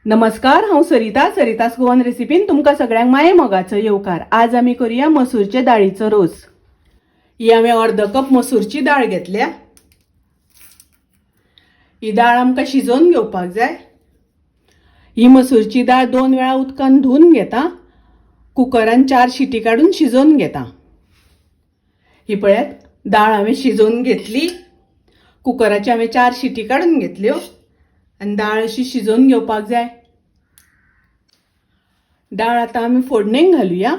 नमस्कार, हांव सरितास गोवन रेसिपीन तुमकां सगळ्यांक माये मोगाचो येवकार। आज आमी करूया मसूरचे दाळीचो रोस। ही हांवें अर्द कप मसूरची दाळ घेतल्या। ही दाळ आमकां शिजोवन घेवपाक जाय। ही मसूरची दाळ 2 वेळा उदकान धुवन घेता, कुकरान 4 शिटी काढून शिजोवन घेता। ही पळयात दाळ हांवें शिजोवन घेतली। कुकराची हांवें 4 शिटी काढून घेतल्यो आणि दाळ अशी शिजोवन घेवपाक जाय। दाळ आता आमी फोडणेक घालुया।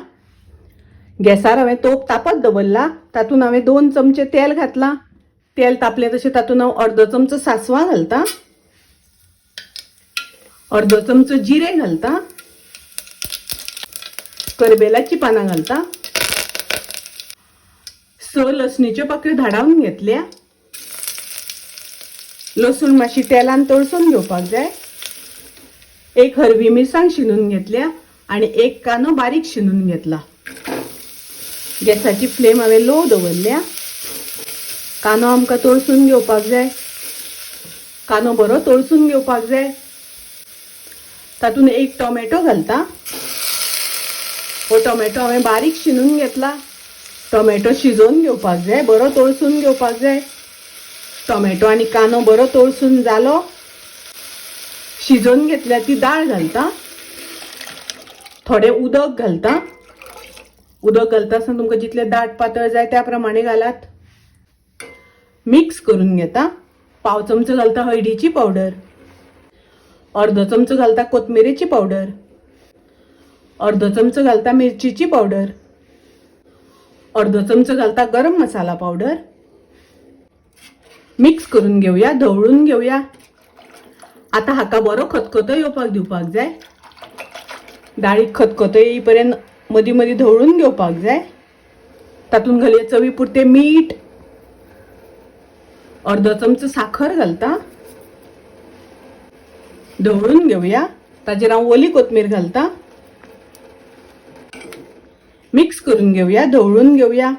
गॅसार हांवें तोप तापत दवरला। तातून हांवें 2 चमचे तेल घातला। तेल तापले तशें तातून हांव अर्दो चमचो सासवां घालता, अर्दो चमचो जिरे घालता, करबेलाची पानां घालता, 6 लसणीच्यो पाकळ्यो धाडावन घेतल्या। लसूण मातशी तेलान तळसून घेवपाक जाय। 1 हरवी मिरसांग शिनून घेतल्या आणि 1 कांदो बारीक शिनून घेतला। गॅसाची फ्लेम हांवें लो दवरल्या। कांदो आमकां तळसून घेवपाक जाय। कांदो बरो तळसून घेवपाक जाय। तातून 1 टोमॅटो घालता। हो टोमॅटो हांवें बारीक शिनून घेतला। टोमॅटो शिजोवन घेवपाक जाय, बरो तळसून घेवपाक जाय। टोमॅटो आणि कांदो बरो तळसून जालो, शिजोवन घेतल्या ती दाळ घालता। थोडे उदक घालता। उदक घालता आसतना तुमकां जितले दाट पातळ जाय त्या प्रमाणे घालात। मिक्स करून घेता। पाव चमचो घालता हळदीची पावडर, अर्दो चमचो घालता कोथमिरेची पावडर, अर्दो चमचो घालता मिरचीची पावडर, अर्दो चमचो घालता गरम मसाला पावडर। मिक्स करून घेऊया, ढवळून घेऊया। आता हाका बरो खतखतो येवपाक दिवपाक जाय। दाळीक खतखतो येईपर्यंत मदी मदी ढवळून घेवपाक जाय। तातून घालुया चवी पुरते मीठ, अर्दो चमचो साखर घालता, ढवळून घेऊया। ताजेर हांव ओली कोथमीर घालता। मिक्स करून घेऊया, ढवळून घेऊया।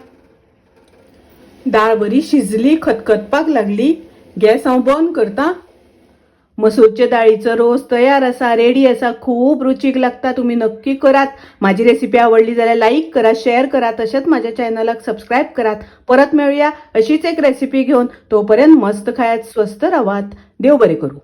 दाळ बरी शिजली, खतखतपाक लागली। गॅस हांव बंद करता। मसूरचे दाळीचो रोस तयार आसा, रेडी आसा। खूब रुचीक लागता, तुम्ही नक्की करात। माझी रेसिपी आवडली जाल्यार लाईक करा, शेअर करा, तशेंच माझ्या चॅनलाक सबस्क्राईब करात। परत मेळूया अशीच एक रेसिपी घेऊन। तोपर्यंत मस्त खायात, स्वस्त रावात। देव बरे करू।